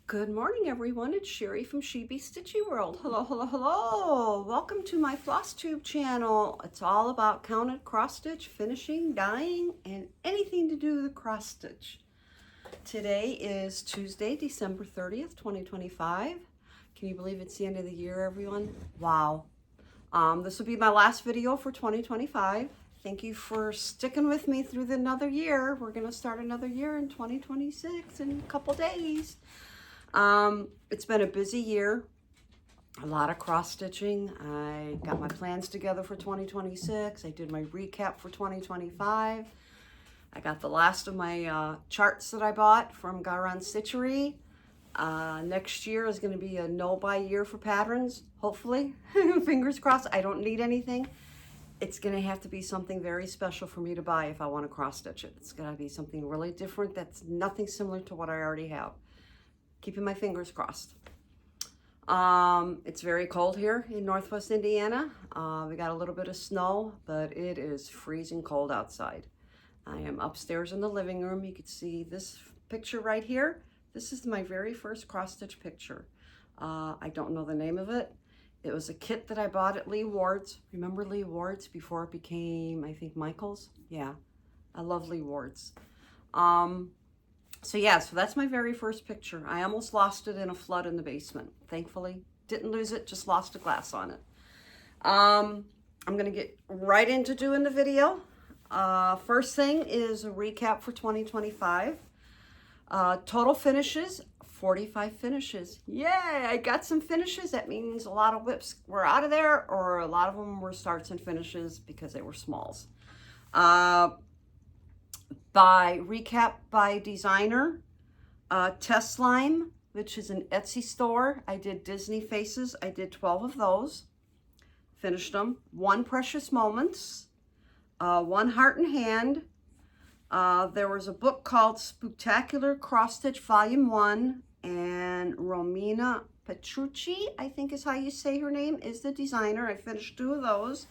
Good morning, everyone. It's Sherry from She Be Stitchy World. Hello, hello, hello. Welcome to my Floss Tube channel. It's all about counted cross stitch, finishing, dyeing, and anything to do with cross stitch. Today is Tuesday, December 30th, 2025. Can you believe it's the end of the year, everyone? Wow. This will be my last video for 2025. Thank you for sticking with me through another year. We're going to start another year in 2026 in a couple days. It's been a busy year, a lot of cross stitching. I got my plans together for 2026. I did my recap for 2025. I got the last of my charts that I bought from Garan Stitchery. Next year is going to be a no-buy year for patterns, hopefully. Fingers crossed. I don't need anything. It's going to have to be something very special for me to buy if I want to cross stitch it. It's going to be something really different that's nothing similar to what I already have. Keeping my fingers crossed. It's very cold here in Northwest Indiana. We got a little bit of snow, but it is freezing cold outside. I am upstairs in the living room. You can see this picture right here. This is my very first cross stitch picture. I don't know the name of it. It was a kit that I bought at Lee Ward's. Remember Lee Ward's before it became, I think, Michael's? Yeah, I love Lee Ward's. So that's my very first picture. I almost lost it in a flood in the basement. Thankfully, didn't lose it, just lost a glass on it. I'm gonna get right into doing the video. First thing is a recap for 2025. Total finishes, 45 finishes. Yay, I got some finishes. That means a lot of whips were out of there, or a lot of them were starts and finishes because they were smalls. By recap by designer, Test Slime, which is an Etsy store. I did Disney faces. I did 12 of those. Finished them. One Precious Moments, one Heart and Hand. There was a book called Spectacular Cross Stitch Volume 1, and Romina Petrucci, I think is how you say her name, is the designer. I finished 2 of those.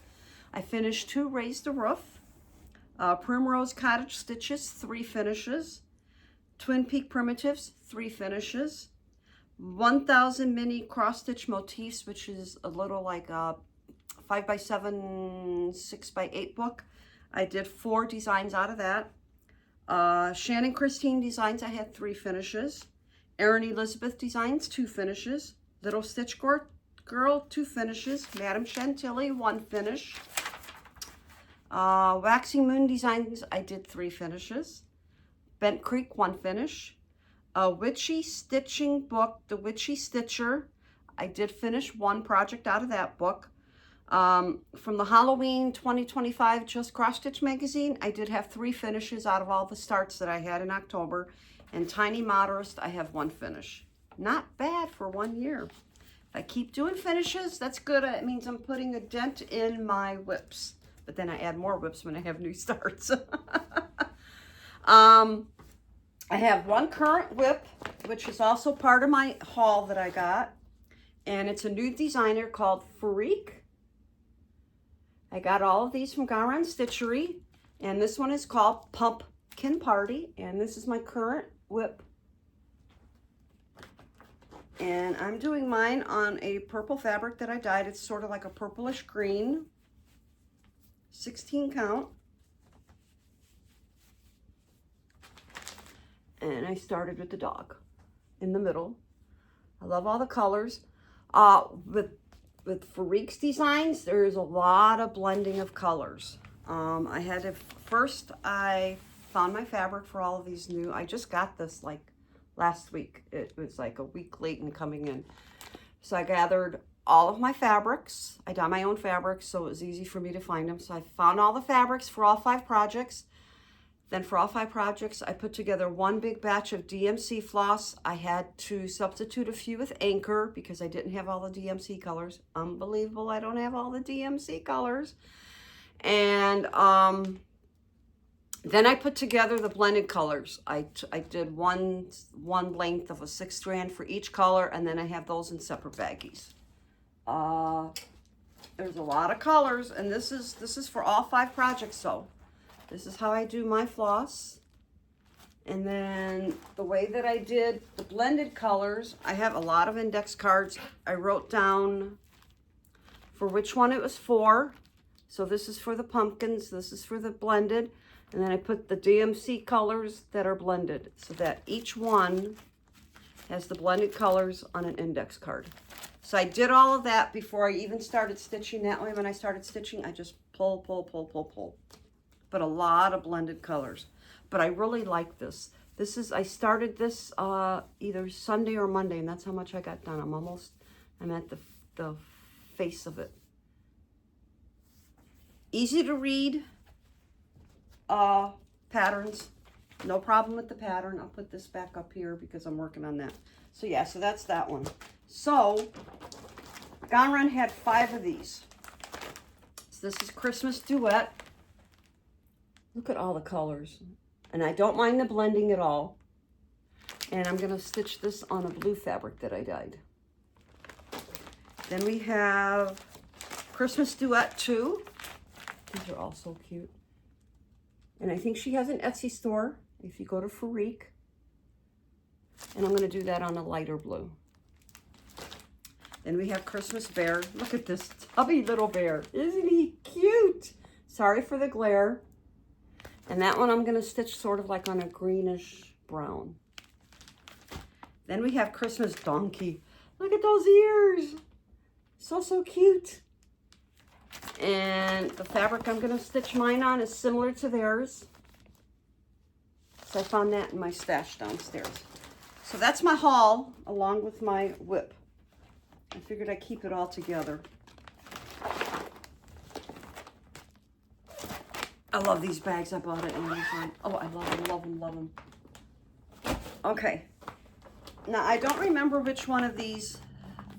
I finished 2 Raise the Roof. Primrose Cottage Stitches, 3 finishes. Twin Peak Primitives, 3 finishes. 1000 Mini Cross Stitch Motifs, which is a little like a 5x7, 6x8 book. I did 4 designs out of that. Shannon Christine Designs, I had 3 finishes. Erin Elizabeth Designs, 2 finishes. Little Stitch Girl, 2 finishes. Madame Chantilly, 1 finish. Waxing Moon Designs, I did 3 finishes. Bent Creek, 1 finish. Witchy Stitching book, The Witchy Stitcher, I did finish 1 project out of that book. From the Halloween 2025 Just Cross Stitch magazine, I did have 3 finishes out of all the starts that I had in October. And Tiny Modernist, I have 1 finish. Not bad for 1 year. If I keep doing finishes, that's good. It means I'm putting a dent in my whips. But then I add more whips when I have new starts. I have 1 current whip, which is also part of my haul that I got. And it's a new designer called Farik. I got all of these from Garan Stitchery. And this one is called Pumpkin Party. And this is my current whip. And I'm doing mine on a purple fabric that I dyed. It's sort of like a purplish green. 16 count. And I started with the dog in the middle. I love all the colors. With Farik's designs, there's a lot of blending of colors. First I found my fabric for all of these new, I just got this like last week. It was like a week late in coming in. So I gathered all of my fabrics. I dye my own fabrics, so it was easy for me to find them. So I found all the fabrics for all 5 projects. Then for all 5 projects, I put together 1 big batch of DMC floss. I had to substitute a few with Anchor because I didn't have all the DMC colors. Unbelievable, I don't have all the DMC colors. And then I put together the blended colors. I did one length of a 6 strand for each color, and then I have those in separate baggies. There's a lot of colors, and this is for all 5 projects. So this is how I do my floss. And then the way that I did the blended colors, I have a lot of index cards. I wrote down for which one it was for. So this is for the pumpkins, this is for the blended. And then I put the DMC colors that are blended so that each one has the blended colors on an index card. So I did all of that before I even started stitching. That way when I started stitching, I just pull, pull, pull, pull, pull. But a lot of blended colors. But I really like this. I started this either Sunday or Monday, and that's how much I got done. I'm at the face of it. Easy to read patterns. No problem with the pattern. I'll put this back up here because I'm working on that. So yeah, so that's that one. So Gone Run had 5 of these. So this is Christmas Duet. Look at all the colors. And I don't mind the blending at all. And I'm gonna stitch this on a blue fabric that I dyed. Then we have Christmas Duet 2. These are all so cute. And I think she has an Etsy store if you go to Farik. And I'm gonna do that on a lighter blue. Then we have Christmas Bear. Look at this tubby little bear. Isn't he cute? Sorry for the glare. And that one I'm gonna stitch sort of like on a greenish brown. Then we have Christmas Donkey. Look at those ears. So cute. And the fabric I'm gonna stitch mine on is similar to theirs. So I found that in my stash downstairs. So that's my haul along with my whip. I figured I'd keep it all together. I love these bags. I bought at Amazon. Oh, I love them, love them, love them. Okay. Now, I don't remember which one of these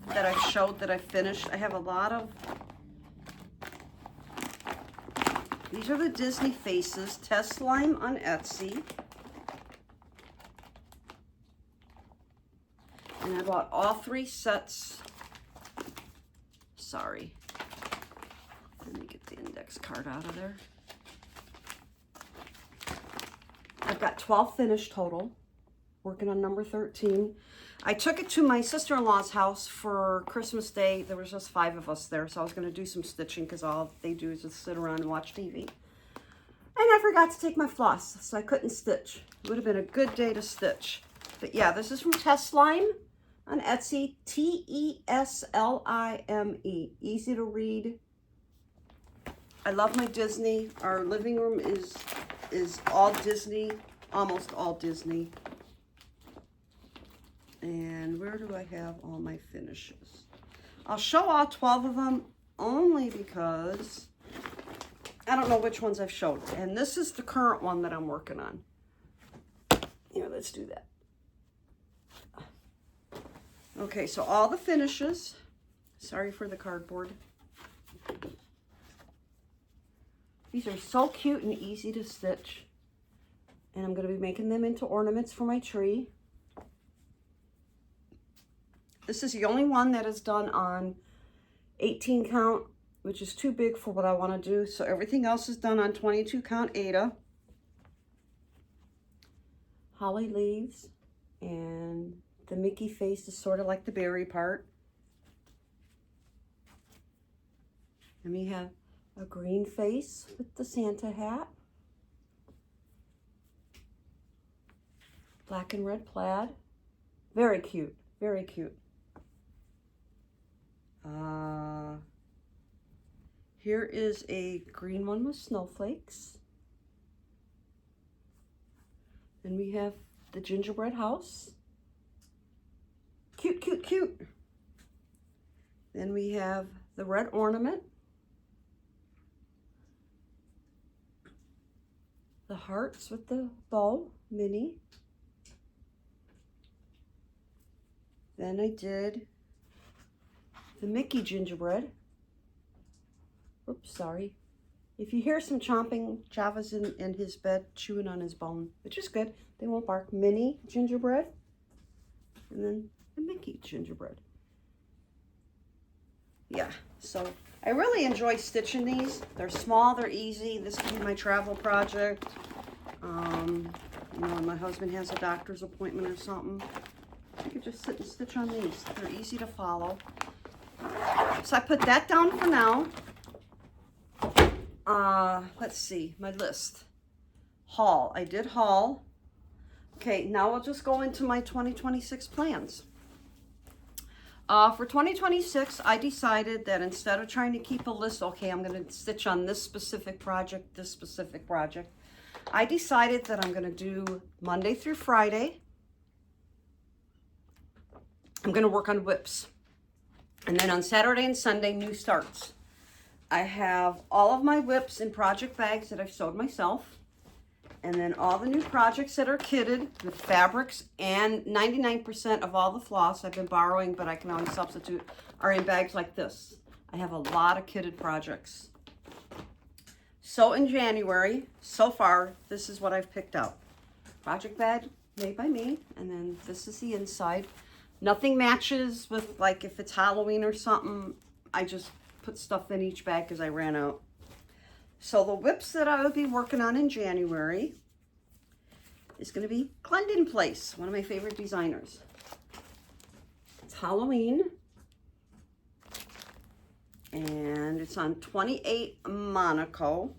that I showed that I finished. I have a lot of... These are the Disney faces. Test Slime on Etsy. And I bought all 3 sets. Sorry. Let me get the index card out of there. I've got 12 finished total, working on number 13. I took it to my sister-in-law's house for Christmas Day. There was just 5 of us there, so I was going to do some stitching because all they do is just sit around and watch TV. And I forgot to take my floss, so I couldn't stitch. It would have been a good day to stitch. But yeah, this is from Test Slime on Etsy. Teslime. Easy to read. I love my Disney. Our living room is all Disney, almost all Disney. And where do I have all my finishes? I'll show all 12 of them only because I don't know which ones I've showed. And this is the current one that I'm working on. Here, let's do that. Okay, so all the finishes. Sorry for the cardboard. These are so cute and easy to stitch. And I'm going to be making them into ornaments for my tree. This is the only one that is done on 18 count, which is too big for what I want to do. So everything else is done on 22 count Aida. Holly leaves. And the Mickey face is sort of like the berry part. And we have a green face with the Santa hat. Black and red plaid. Very cute, very cute. Here is a green one with snowflakes. Then we have the gingerbread house. Cute, cute, cute. Then we have the red ornament. The hearts with the bow, Minnie. Then I did the Mickey gingerbread. Oops, sorry. If you hear some chomping, Java's in his bed chewing on his bone, which is good. They won't bark. Minnie gingerbread. And then the Mickey gingerbread. Yeah, so I really enjoy stitching these. They're small, they're easy. This could be my travel project. You know, when my husband has a doctor's appointment or something, I could just sit and stitch on these. They're easy to follow. So I put that down for now. Let's see, my list. Haul, I did haul. Okay, now I'll just go into my 2026 plans. For 2026, I decided that instead of trying to keep a list, okay, I'm going to stitch on this specific project, I decided that I'm going to do Monday through Friday. I'm going to work on whips. And then on Saturday and Sunday, new starts. I have all of my whips in project bags that I've sewed myself. And then all the new projects that are kitted with fabrics, and 99% of all the floss I've been borrowing, but I can always substitute, are in bags like this. I have a lot of kitted projects. So in January, so far, this is what I've picked out. Project bag made by me, and then this is the inside. Nothing matches with, like, if it's Halloween or something, I just put stuff in each bag because I ran out. So the whips that I will be working on in January is going to be Glendon Place, one of my favorite designers. It's Halloween, and it's on 28 Monaco,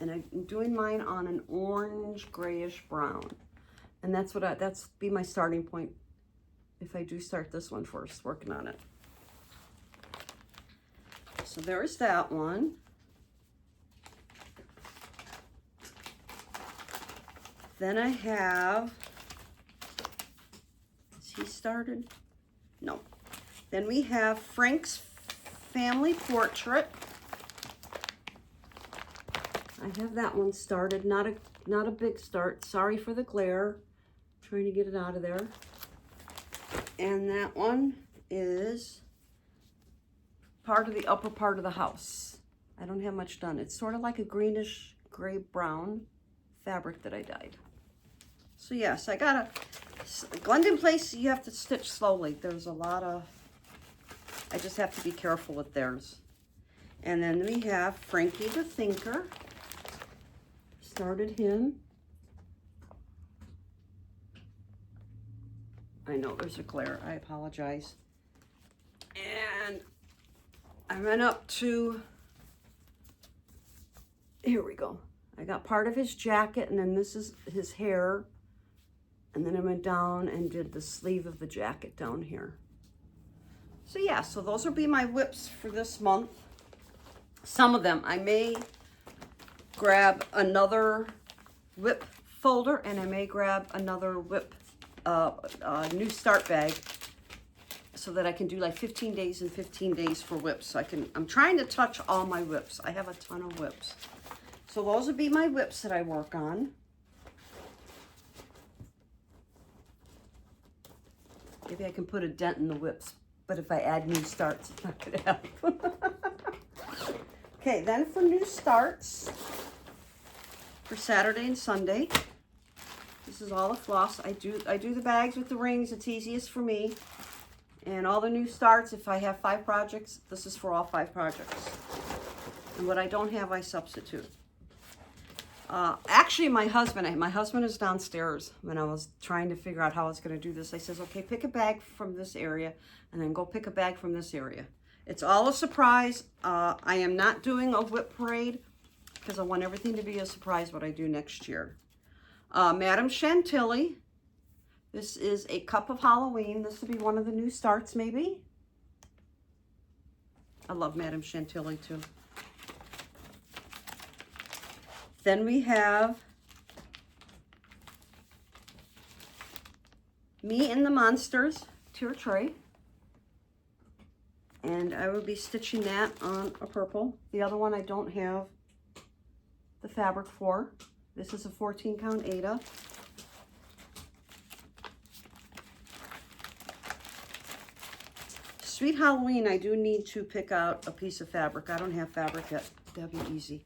and I'm doing mine on an orange grayish brown, and that's be my starting point if I do start this one first, working on it. So there's that one. Then I have, is he started? No. Then we have Frank's Family Portrait. I have that one started, not a big start. Sorry for the glare, I'm trying to get it out of there. And that one is part of the upper part of the house. I don't have much done. It's sort of like a greenish gray brown fabric that I dyed. So yes, I got Glendon Place, you have to stitch slowly. There's a lot of, I just have to be careful with theirs. And then we have Frankie the Thinker. Started him. I know there's a glare, I apologize. And I went up to, here we go. I got part of his jacket, and then this is his hair. And then I went down and did the sleeve of the jacket down here. So yeah, so those will be my whips for this month. Some of them, I may grab another whip folder, and I may grab another whip new start bag, so that I can do like 15 days and 15 days for whips. So I'm trying to touch all my whips. I have a ton of whips. So those would be my whips that I work on. Maybe I can put a dent in the whips, but if I add new starts, it's not gonna help. Okay, then for new starts, for Saturday and Sunday, this is all the floss. I do the bags with the rings. It's easiest for me. And all the new starts, if I have 5 projects, this is for all 5 projects. And what I don't have, I substitute. Actually, my husband is downstairs. When I was trying to figure out how I was going to do this, I says, okay, pick a bag from this area, and then go pick a bag from this area. It's all a surprise. I am not doing a whip parade, because I want everything to be a surprise what I do next year. Madame Chantilly. This is a cup of Halloween. This will be one of the new starts, maybe. I love Madame Chantilly, too. Then we have Me and the Monsters tier tray. And I will be stitching that on a purple. The other one I don't have the fabric for. This is a 14 count Aida. Sweet Halloween, I do need to pick out a piece of fabric. I don't have fabric yet. That'll be easy.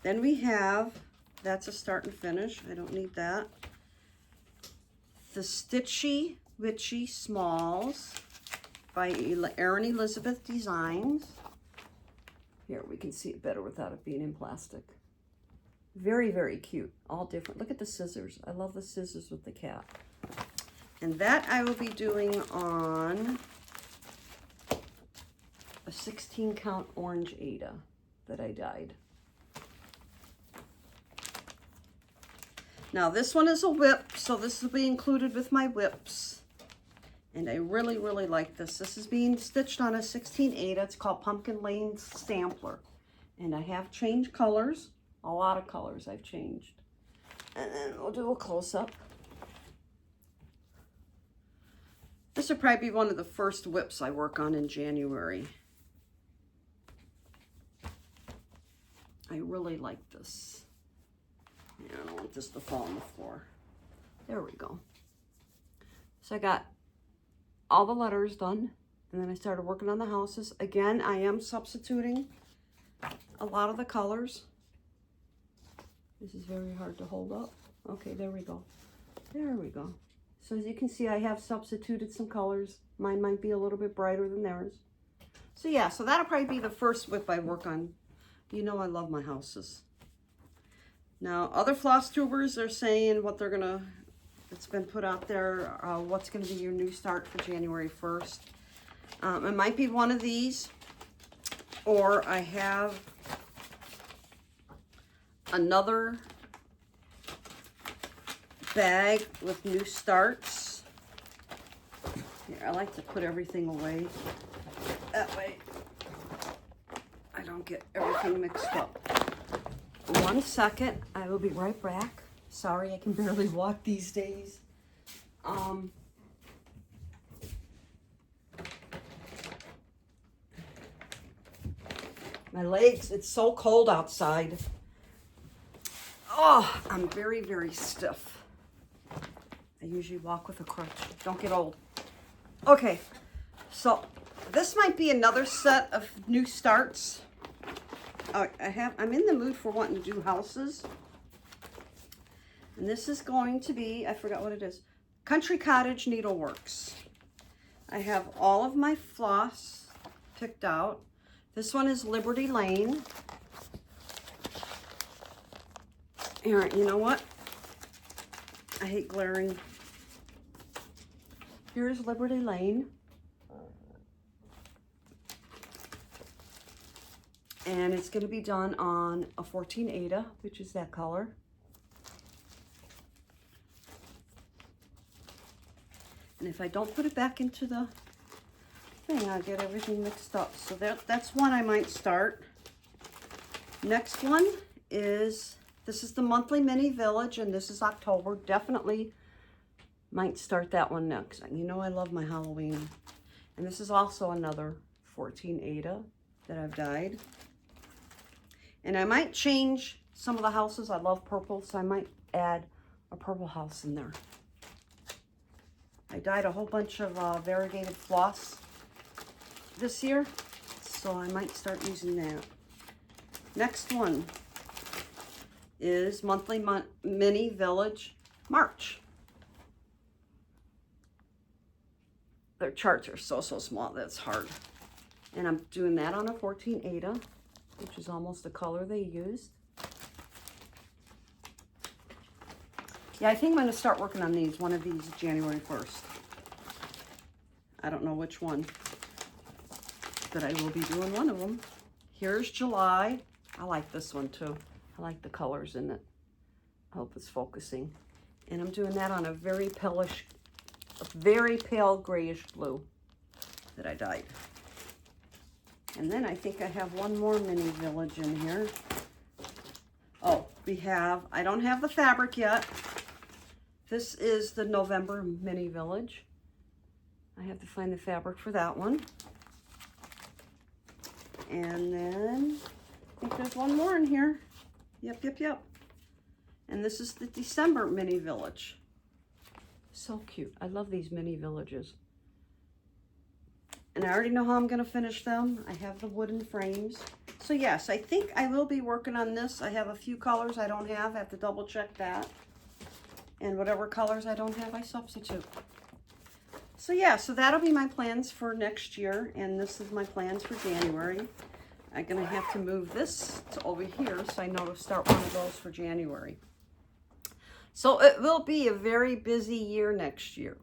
Then we have, that's a start and finish. I don't need that. The Stitchy Witchy Smalls by Erin Elizabeth Designs. Here, we can see it better without it being in plastic. Very, very cute. All different. Look at the scissors. I love the scissors with the cat. And that I will be doing on a 16 count orange Ada that I dyed. Now this one is a whip, so this will be included with my whips. And I really, really like this. This is being stitched on a 16 Ada. It's called Pumpkin Lane Sampler. And I have changed colors. A lot of colors I've changed. And then we'll do a close-up. This will probably be one of the first whips I work on in January. I really like this. Yeah, I don't want this to fall on the floor. There we go. So I got all the letters done, and then I started working on the houses. Again, I am substituting a lot of the colors. This is very hard to hold up. Okay, there we go. There we go. So as you can see, I have substituted some colors. Mine might be a little bit brighter than theirs. So yeah, so that'll probably be the first whip I work on. You know I love my houses. Now, other floss tubers are saying what they're gonna, it's been put out there, what's gonna be your new start for January 1st. It might be one of these, or I have another bag with new starts. Here, I like to put everything away. That way I don't get everything mixed up. 1 second, I will be right back. Sorry, I can barely walk these days. My legs, it's so cold outside. Oh, I'm very, very stiff. I usually walk with a crutch. Don't get old. Okay, so this might be another set of new starts. I'm in the mood for wanting to do houses. And this is going to be, I forgot what it is, Country Cottage Needleworks. I have all of my floss picked out. This one is Liberty Lane. Here, you know what? I hate glaring. Here's Liberty Lane. And it's going to be done on a 14 Ada, which is that color. And if I don't put it back into the thing, I'll get everything mixed up. So that's one I might start. Next one is, this is the Monthly Mini Village, and this is October. Definitely might start that one next. You know I love my Halloween. And this is also another 14 Ada that I've dyed. And I might change some of the houses. I love purple, so I might add a purple house in there. I dyed a whole bunch of variegated floss this year, so I might start using that. Next one is Monthly Mini Village March. Their charts are so small, that's hard. And I'm doing that on a 14 Ada, which is almost the color they used. Yeah, I think I'm going to start working on these, one of these January 1st. I don't know which one, but I will be doing one of them. Here's July. I like this one too. I like the colors in it. I hope it's focusing. And I'm doing that on a very pale grayish blue that I dyed. And then I think I have one more mini village in here. Oh, I don't have the fabric yet. This is the November mini village. I have to find the fabric for that one. And then I think there's one more in here. Yep. And this is the December mini village. So cute. I love these mini villages. And I already know how I'm going to finish them. I have the wooden frames. So yes, I think I will be working on this. I have a few colors I don't have. I have to double check that. And whatever colors I don't have, I substitute. So yeah, so that'll be my plans for next year. And this is my plans for January. I'm going to have to move this to over here so I know to start one of those for January. So it will be a very busy year next year.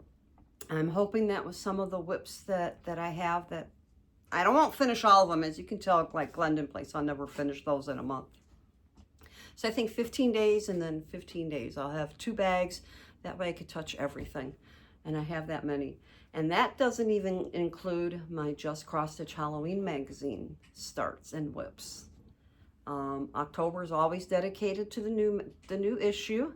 I'm hoping that with some of the whips that I have, that I won't finish all of them. As you can tell, like Glendon Place, I'll never finish those in a month. So I think 15 days and then 15 days. I'll have 2 bags. That way I could touch everything. And I have that many. And that doesn't even include my Just Cross Stitch Halloween magazine starts and whips. October is always dedicated to the new issue.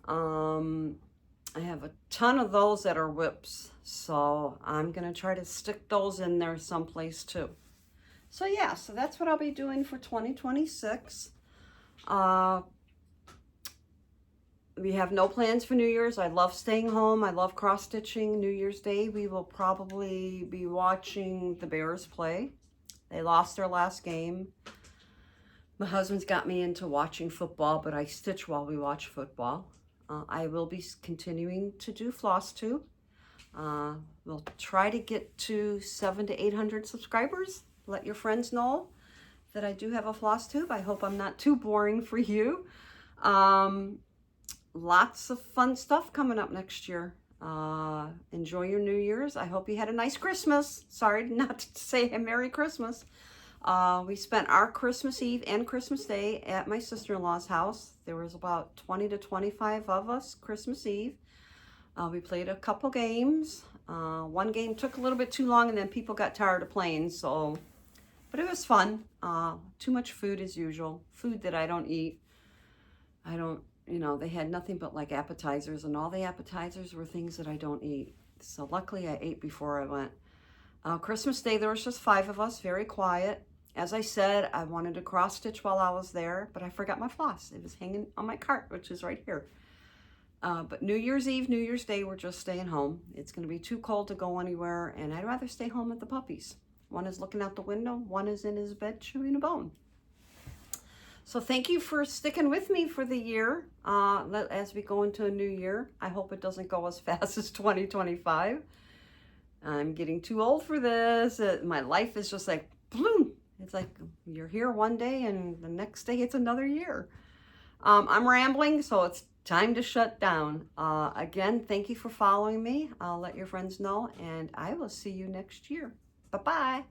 I have a ton of those that are whips, so I'm gonna try to stick those in there someplace too. So yeah, so that's what I'll be doing for 2026. We have no plans for New Year's. I love staying home. I love cross-stitching. New Year's Day, we will probably be watching the Bears play. They lost their last game. My husband's got me into watching football, but I stitch while we watch football. I will be continuing to do Floss tube. We'll try to get to 700 to 800 subscribers. Let your friends know that I do have a Floss tube. I hope I'm not too boring for you. Lots of fun stuff coming up next year. Enjoy your New Year's. I hope you had a nice Christmas. Sorry not to say a Merry Christmas. We spent our Christmas Eve and Christmas Day at my sister-in-law's house. There was about 20 to 25 of us Christmas Eve. We played a couple games. One game took a little bit too long and then people got tired of playing, but it was fun. Too much food as usual. Food that I don't eat. They had nothing but like appetizers, and all the appetizers were things that I don't eat. So luckily I ate before I went. Christmas Day, there was just 5 of us, very quiet. As I said, I wanted to cross stitch while I was there, but I forgot my floss. It was hanging on my cart, which is right here. But New Year's Eve, New Year's Day, we're just staying home. It's going to be too cold to go anywhere, and I'd rather stay home with the puppies. One is looking out the window, one is in his bed chewing a bone. So thank you for sticking with me for the year as we go into a new year. I hope it doesn't go as fast as 2025. I'm getting too old for this. My life is just like, bloom. It's like you're here one day and the next day it's another year. I'm rambling, so it's time to shut down. Again, thank you for following me. I'll let your friends know, and I will see you next year. Bye-bye.